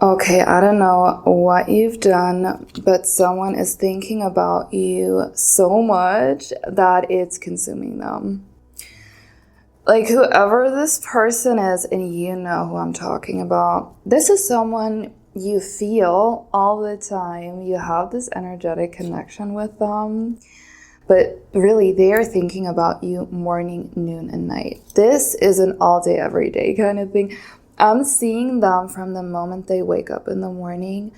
Okay, I don't know what you've done, but someone is thinking about you so much that it's consuming them. Like, whoever this person is, and you know who I'm talking about, this is someone you feel all the time. You have this energetic connection with them, but really, they are thinking about you morning, noon, and night. This is an all day, every day kind of thing. I'm seeing them from the moment they wake up in the morning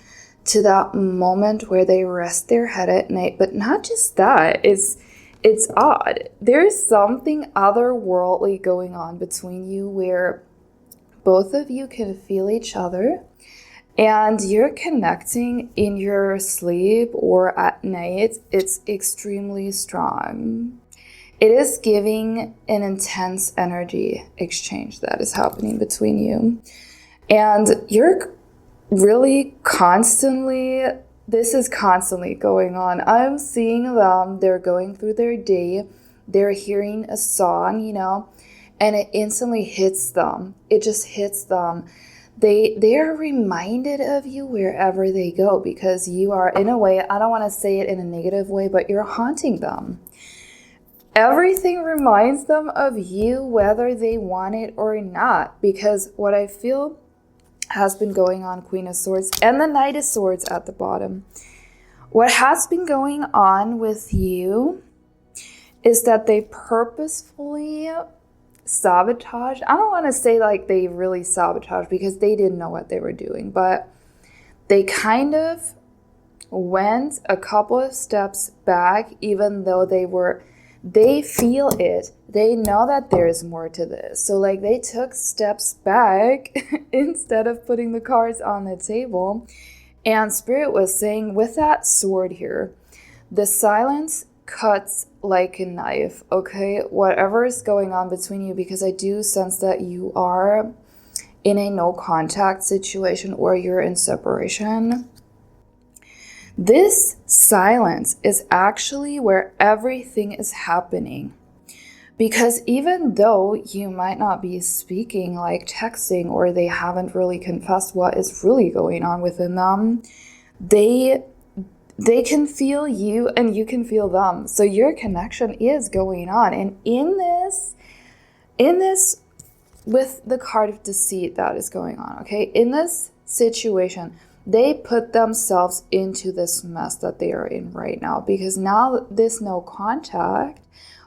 to that moment where they rest their head at night. But not just that, it's odd. There's something otherworldly going on between you where both of you can feel each other and you're connecting in your sleep or at night. It's extremely strong. It is giving an intense energy exchange that is happening between you. And you're really constantly, this is constantly going on. I'm seeing them, they're going through their day, they're hearing a song, and it instantly hits them. It just hits them. They are reminded of you wherever they go because you are, in a way, I don't want to say it in a negative way, but you're haunting them. Everything reminds them of you whether they want it or not, because what I feel has been going on, Queen of Swords and the Knight of Swords at the bottom. What has been going on with you is that they purposefully sabotage. I don't want to say like they really sabotage because they didn't know what they were doing, but they kind of went a couple of steps back, even though they feel it. They know that there's more to this. So like they took steps back instead of putting the cards on the table. And Spirit was saying with that sword here, the silence cuts like a knife, okay? Whatever is going on between you, because I do sense that you are in a no contact situation or you're in separation. This silence is actually where everything is happening. Because even though you might not be speaking, like texting, or they haven't really confessed what is really going on within them, they can feel you and you can feel them. So your connection is going on. And in this, with the card of deceit that is going on, okay, in this situation, they put themselves into this mess that they are in right now, because now this no contact,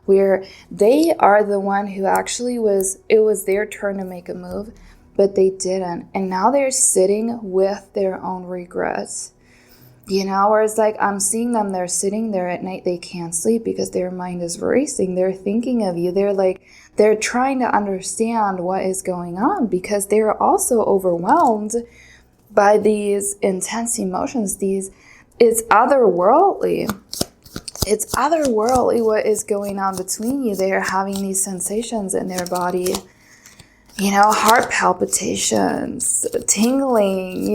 where they are the one who actually it was their turn to make a move, but they didn't. And now they're sitting with their own regrets. Where it's like, I'm seeing them, they're sitting there at night, they can't sleep because their mind is racing. They're thinking of you. They're trying to understand what is going on because they're also overwhelmed by these intense emotions. It's otherworldly. It's otherworldly what is going on between you. They are having these sensations in their body, heart palpitations, tingling,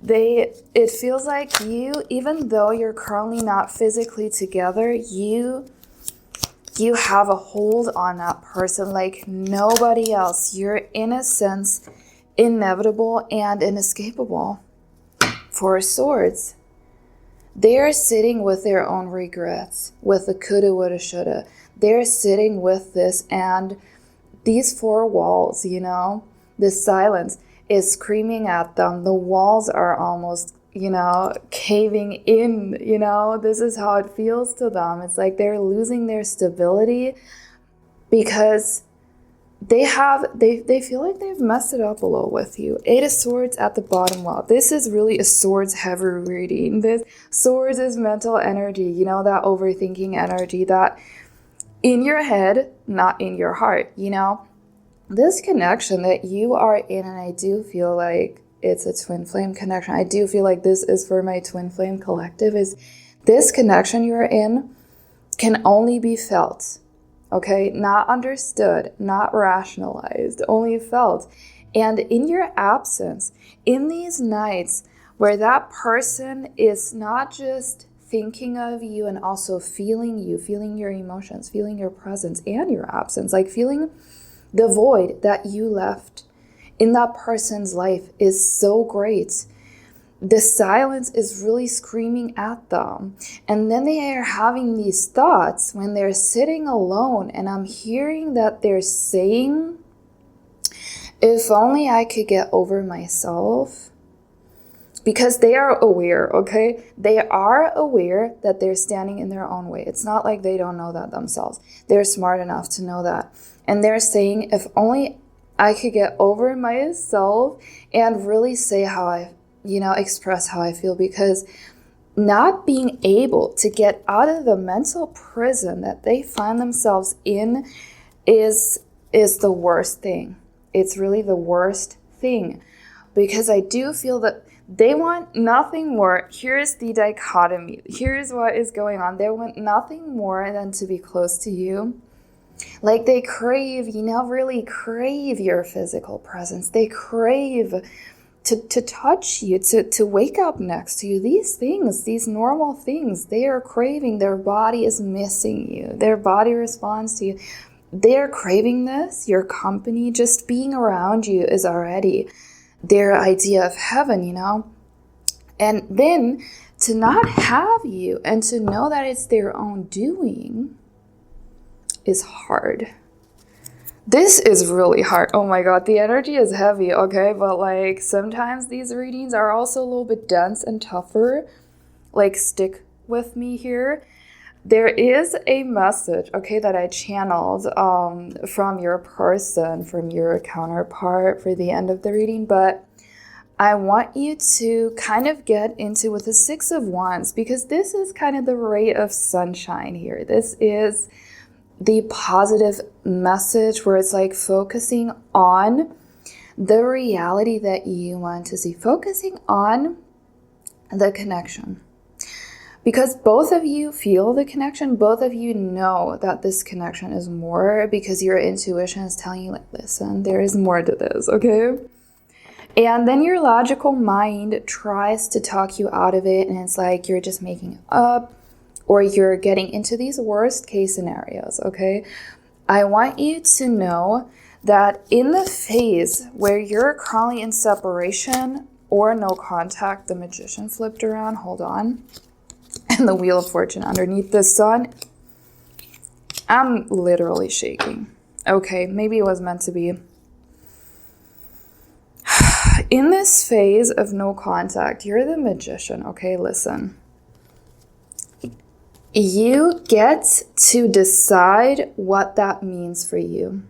it feels like you, even though you're currently not physically together, you have a hold on that person like nobody else. You're, in a sense, inevitable and inescapable. Four of Swords. They're sitting with their own regrets, with the coulda, woulda, shoulda. They're sitting with this, and these four walls, this silence is screaming at them. The walls are almost, caving in, this is how it feels to them. It's like they're losing their stability because they feel like they've messed it up a little with you. Eight of Swords at the bottom. Well, this is really a Swords heavy reading. This Swords is mental energy, that overthinking energy, that in your head, not in your heart, This connection that you are in, and I do feel like it's a twin flame connection. I do feel like this is for my twin flame collective, is this connection you're in can only be felt. Okay, not understood, not rationalized, only felt. And in your absence, in these nights where that person is not just thinking of you and also feeling you, feeling your emotions, feeling your presence and your absence, like feeling the void that you left in that person's life is so great. The silence is really screaming at them. And then they are having these thoughts when they're sitting alone, and I'm hearing that they're saying, if only I could get over myself. Because they are aware, okay? They are aware that they're standing in their own way. It's not like they don't know that themselves. They're smart enough to know that. And they're saying, if only I could get over myself and really say how I, express how I feel, because not being able to get out of the mental prison that they find themselves in is the worst thing. It's really the worst thing, because I do feel that they want nothing more. Here's the dichotomy. Here's what is going on. They want nothing more than to be close to you. Like they crave, really crave your physical presence. They crave to touch you, to wake up next to you. These things, these normal things, they are craving. Their body is missing you. Their body responds to you. They're craving this. Your company, just being around you is already their idea of heaven, And then to not have you and to know that it's their own doing is hard. This is really hard. Oh my God, the energy is heavy, okay? But like sometimes these readings are also a little bit dense and tougher. Like stick with me here. There is a message, okay, that I channeled from your person, from your counterpart for the end of the reading, but I want you to kind of get into with the Six of Wands, because this is kind of the ray of sunshine here. This is the positive message where it's like focusing on the reality that you want to see, focusing on the connection. Because both of you feel the connection, both of you know that this connection is more, because your intuition is telling you, like, listen, there is more to this, okay? And then your logical mind tries to talk you out of it, and it's like you're just making it up, or you're getting into these worst case scenarios, okay? I want you to know that in the phase where you're currently in separation or no contact, the Magician flipped around, hold on, and the Wheel of Fortune underneath the sun, I'm literally shaking. Okay, maybe it was meant to be. In this phase of no contact, you're the Magician, okay? Listen. You get to decide what that means for you.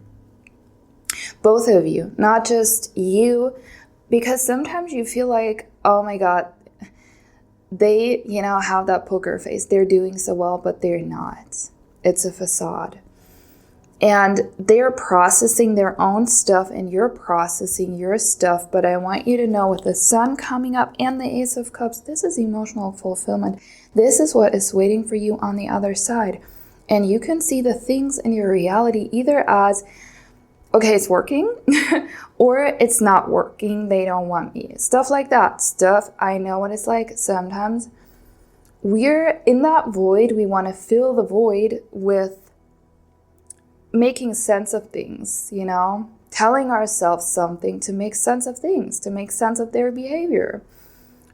Both of you, not just you, because sometimes you feel like, oh my God, they, have that poker face. They're doing so well, but they're not. It's a facade. And they're processing their own stuff, and you're processing your stuff. But I want you to know, with the Sun coming up and the Ace of Cups, this is emotional fulfillment. This is what is waiting for you on the other side. And you can see the things in your reality either as, okay, it's working, or it's not working, they don't want me. Stuff like that. Stuff, I know what it's like. Sometimes we're in that void. We want to fill the void with making sense of things, telling ourselves something to make sense of things, to make sense of their behavior.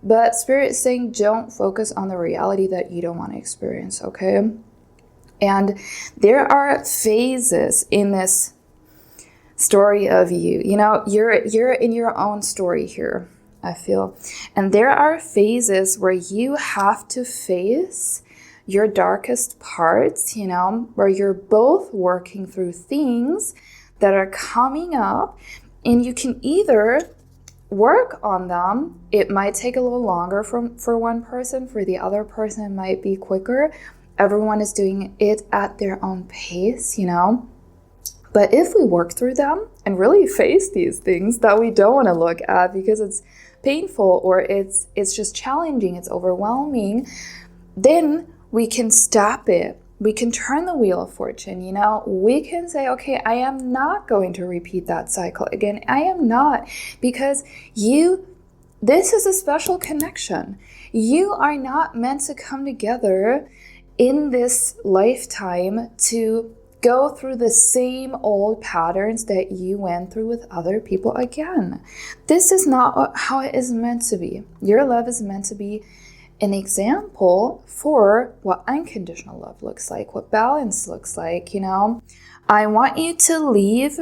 But Spirit is saying, don't focus on the reality that you don't want to experience, okay? And there are phases in this story of you. You're in your own story here, I feel. And there are phases where you have to face your darkest parts, where you're both working through things that are coming up, and you can either work on them. It might take a little longer for one person. For the other person, it might be quicker. Everyone is doing it at their own pace, But if we work through them and really face these things that we don't want to look at because it's painful or it's just challenging, it's overwhelming, then we can stop it. We can turn the Wheel of Fortune, We can say, okay, I am not going to repeat that cycle again. I am not, because this is a special connection. You are not meant to come together in this lifetime to go through the same old patterns that you went through with other people again. This is not how it is meant to be. Your love is meant to be an example for what unconditional love looks like, what balance looks like, I want you to leave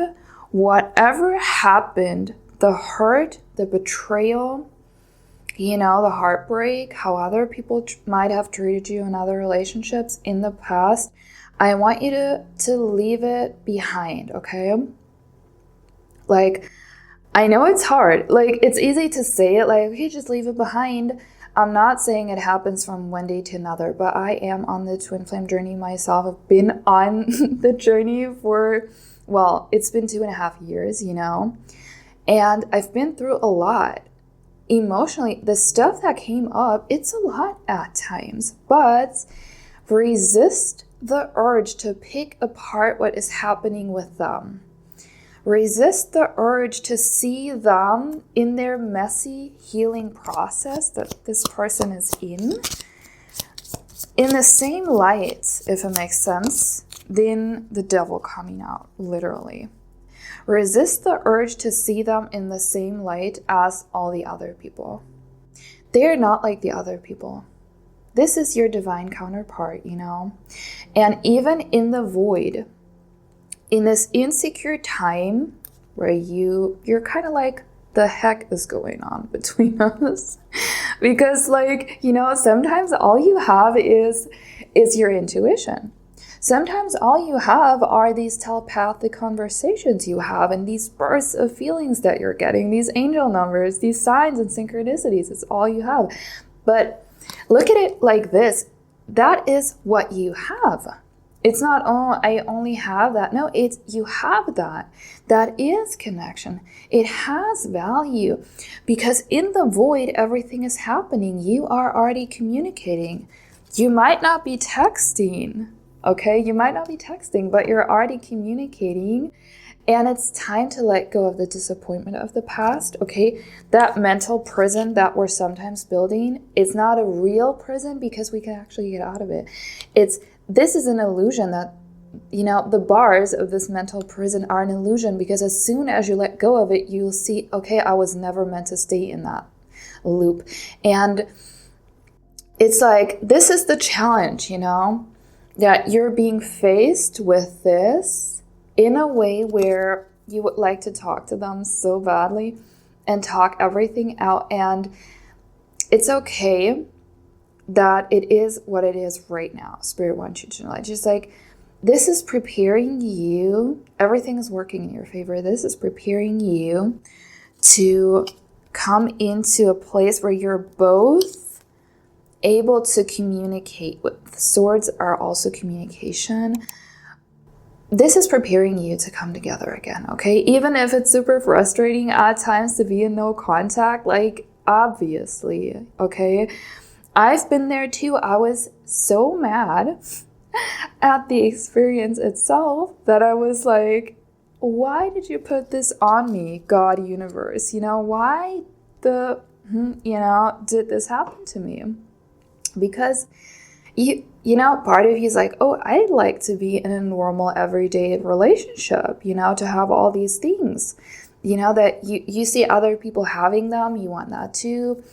whatever happened, the hurt, the betrayal, the heartbreak, how other people might have treated you in other relationships in the past. I want you to leave it behind, okay? Like, I know it's hard. Like, it's easy to say it, like, okay, just leave it behind. I'm not saying it happens from one day to another, but I am on the twin flame journey myself. I've been on the journey for, it's been 2.5 years, and I've been through a lot. Emotionally, the stuff that came up, it's a lot at times, but resist the urge to pick apart what is happening with them. Resist the urge to see them in their messy healing process that this person is in the same light, if it makes sense, than the devil coming out, literally. Resist the urge to see them in the same light as all the other people. They're not like the other people. This is your divine counterpart, And even in the void, in this insecure time where you're kind of like, the heck is going on between us? Because sometimes all you have is your intuition. Sometimes all you have are these telepathic conversations you have and these bursts of feelings that you're getting, these angel numbers, these signs and synchronicities. It's all you have. But look at it like this. That is what you have. It's not, oh, I only have that. No, it's you have that. That is connection. It has value because in the void, everything is happening. You are already communicating. You might not be texting, okay? You might not be texting, but you're already communicating. And it's time to let go of the disappointment of the past, okay? That mental prison that we're sometimes building, it's not a real prison because we can actually get out of it. This is an illusion that, the bars of this mental prison are an illusion because as soon as you let go of it, you'll see, okay, I was never meant to stay in that loop. And it's like, this is the challenge, that you're being faced with this in a way where you would like to talk to them so badly and talk everything out. And it's okay that it is what it is right now. Spirit wants you to know. Just like, this is preparing you. Everything is working in your favor. This is preparing you to come into a place where you're both able to communicate. With swords are also communication. This is preparing you to come together again, okay? Even if it's super frustrating at times to be in no contact, obviously, okay? I've been there too. I was so mad at the experience itself that I was like, why did you put this on me, God, universe? Why did this happen to me? Because part of you is like, oh, I'd like to be in a normal everyday relationship, to have all these things, that you see other people having them. You want that too.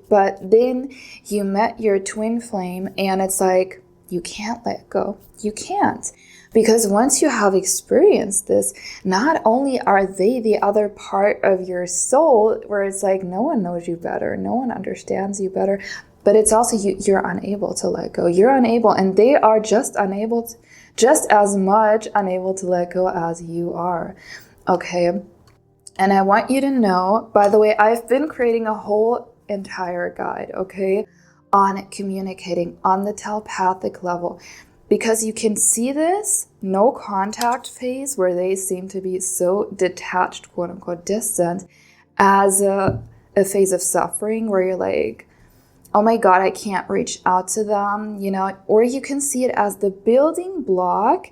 But then you met your twin flame and it's like, you can't let go. You can't. Because once you have experienced this, not only are they the other part of your soul where it's like, no one knows you better, no one understands you better, but it's also you're unable to let go. You're unable, and they are just as much unable to let go as you are. Okay. And I want you to know, by the way, I've been creating a whole entire guide, okay, on communicating on the telepathic level, because you can see this no contact phase where they seem to be so detached, quote unquote, distant, as a phase of suffering where you're like, oh my God, I can't reach out to them, or you can see it as the building block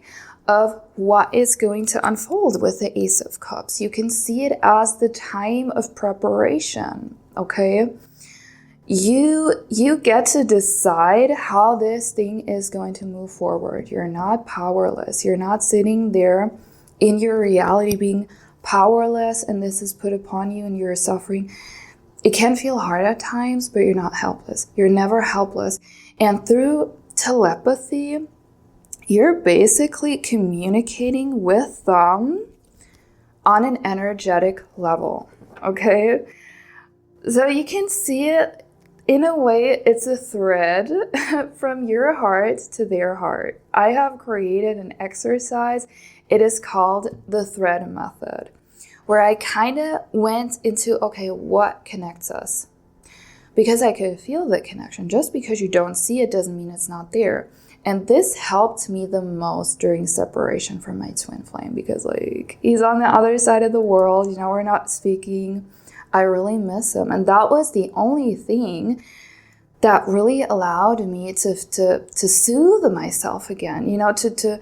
of what is going to unfold with the Ace of Cups. You can see it as the time of preparation, okay? you get to decide how this thing is going to move forward. You're not powerless. You're not sitting there in your reality being powerless and this is put upon you and you're suffering. It can feel hard at times, but you're not helpless. You're never helpless. And through telepathy, you're basically communicating with them on an energetic level, okay? So you can see it in a way, it's a thread from your heart to their heart. I have created an exercise. It is called the thread method, where I kind of went into, okay, what connects us? Because I could feel the connection. Just because you don't see it doesn't mean it's not there. And this helped me the most during separation from my twin flame, because like he's on the other side of the world, you know, we're not speaking. I really miss him. And that was the only thing that really allowed me to soothe myself again, you know, to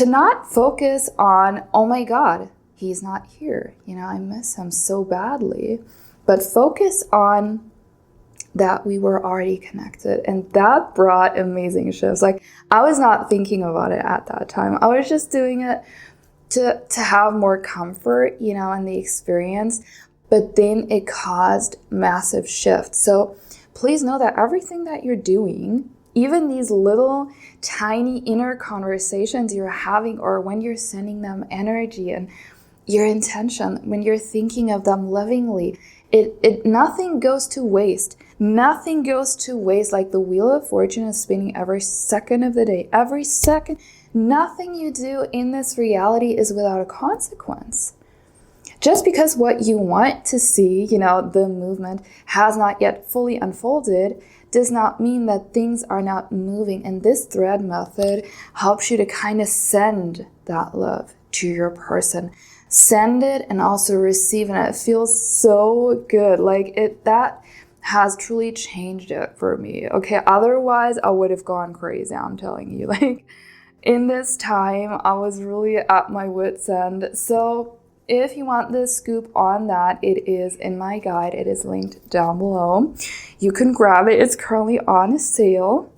not focus on, oh my God, he's not here. You know, I miss him so badly. But focus on that we were already connected. And that brought amazing shifts. Like, I was not thinking about it at that time. I was just doing it to have more comfort, you know, in the experience. But then it caused massive shifts. So please know that everything that you're doing, even these little tiny inner conversations you're having, or when you're sending them energy and your intention, when you're thinking of them lovingly, it nothing goes to waste. Nothing goes to waste. Like the Wheel of Fortune is spinning every second of the day. Every second. Nothing you do in this reality is without a consequence. Just because what you want to see, you know, the movement has not yet fully unfolded, does not mean that things are not moving. And this thread method helps you to kind of send that love to your person. Send it and also receive it. And it feels so good. Like that has truly changed it for me. Okay, otherwise I would have gone crazy, I'm telling you. Like in this time, I was really at my wit's end. So if you want the scoop on that, it is in my guide. It is linked down below. You can grab it. It's currently on sale.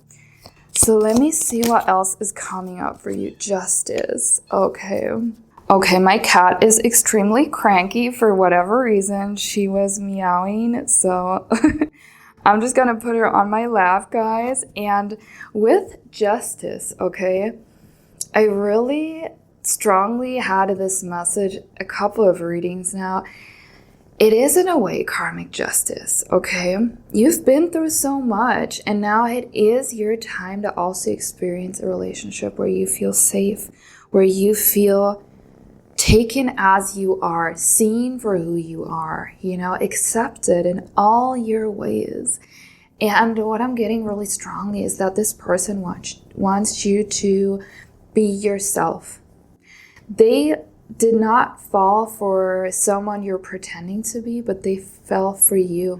So let me see what else is coming up for you. Justice. Okay, my cat is extremely cranky for whatever reason. She was meowing, so I'm just gonna put her on my lap, guys. And with justice, okay, I really strongly had this message a couple of readings now. It is in a way karmic justice, okay? You've been through so much, and now it is your time to also experience a relationship where you feel safe, where you feel taken as you are, seen for who you are, you know, accepted in all your ways. And what I'm getting really strongly is that this person wants you to be yourself. They did not fall for someone you're pretending to be, but they fell for you.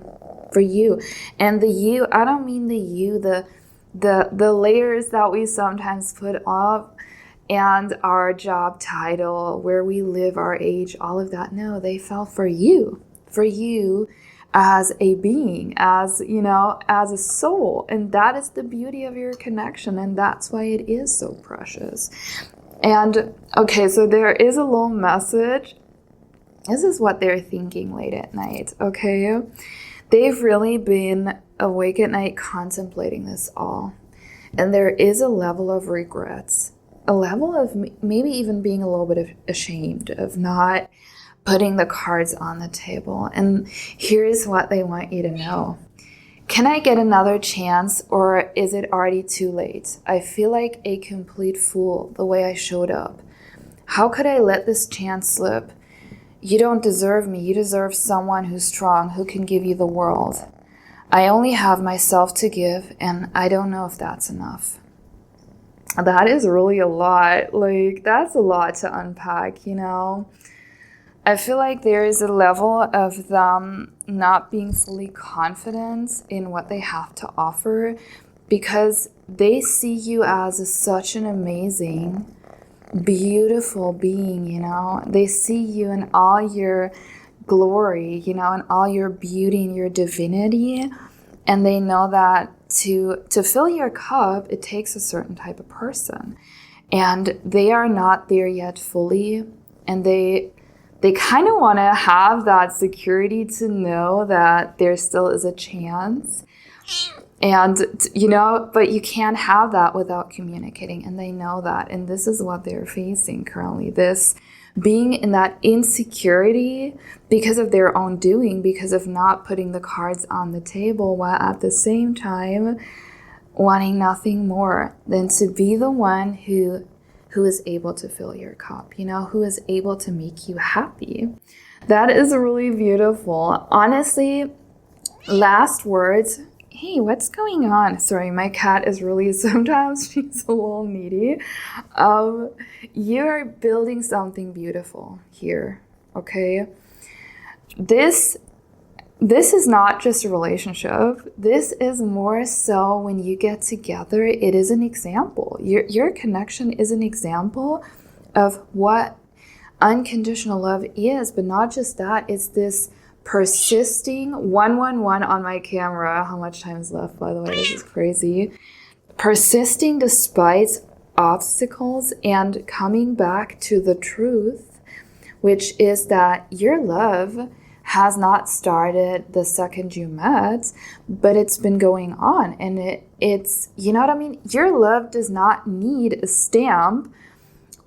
And the you, I don't mean the you, the layers that we sometimes put up and our job title, where we live, our age, all of that. No, they fell for you as a being, as, you know, as a soul. And that is the beauty of your connection. And that's why it is so precious. And okay, so there is a little message. This is what they're thinking late at night, okay? They've really been awake at night contemplating this all. And there is a level of regrets, a level of maybe even being a little bit ashamed of not putting the cards on the table. And here's what they want you to know. Can I get another chance, or is it already too late? I feel like a complete fool the way I showed up. How could I let this chance slip? You don't deserve me. You deserve someone who's strong, who can give you the world. I only have myself to give, and I don't know if that's enough. That is really a lot. Like, that's a lot to unpack, you know? I feel like there is a level of them not being fully confident in what they have to offer, because they see you as such an amazing, beautiful being, you know? They see you in all your glory, you know, and all your beauty and your divinity. And they know that to fill your cup, it takes a certain type of person. And they are not there yet fully. And they kind of want to have that security to know that there still is a chance. And, but you can't have that without communicating. And they know that. And this is what they're facing currently. This being in that insecurity because of their own doing, because of not putting the cards on the table, while at the same time wanting nothing more than to be the one who is able to fill your cup, who is able to make you happy. That is really beautiful. Honestly, last words. Hey, what's going on? Sorry, my cat is really, sometimes she's a little needy. You're building something beautiful here, okay? This is not just a relationship. This is more so when you get together, it is an example. Your connection is an example of what unconditional love is, but not just that, it's this persisting 111 on my camera. How much time is left, by the way? This is crazy. Persisting despite obstacles and coming back to the truth, which is that your love has not started the second you met, but it's been going on. And it's, you know what I mean? Your love does not need a stamp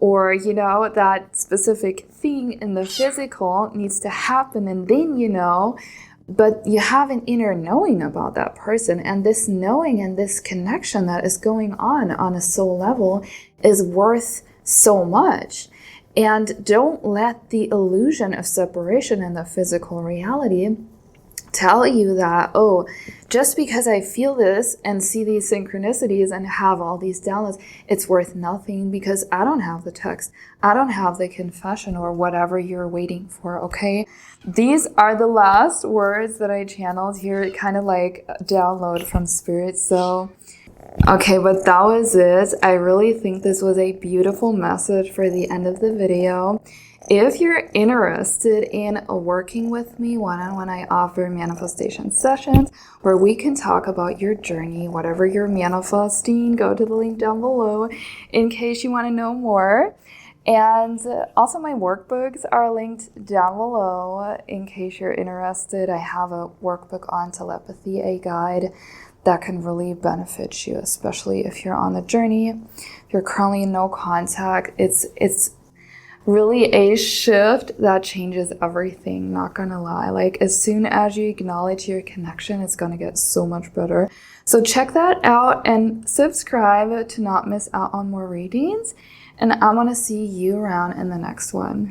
or, that specific thing in the physical needs to happen. And then, but you have an inner knowing about that person. And this knowing and this connection that is going on a soul level is worth so much. And don't let the illusion of separation in the physical reality tell you that, oh, just because I feel this and see these synchronicities and have all these downloads, it's worth nothing because I don't have the text. I don't have the confession or whatever you're waiting for, okay? These are the last words that I channeled here, kind of like download from spirit. So, okay, but that was it. I really think this was a beautiful message for the end of the video. If you're interested in working with me one-on-one, I offer manifestation sessions where we can talk about your journey, whatever you're manifesting. Go to the link down below in case you want to know more. And also my workbooks are linked down below in case you're interested. I have a workbook on telepathy, a guide that can really benefit you, especially if you're on the journey. If you're currently in no contact, it's really a shift that changes everything, not gonna lie. Like as soon as you acknowledge your connection, it's gonna get so much better. So check that out and subscribe to not miss out on more readings. And I wanna see you around in the next one.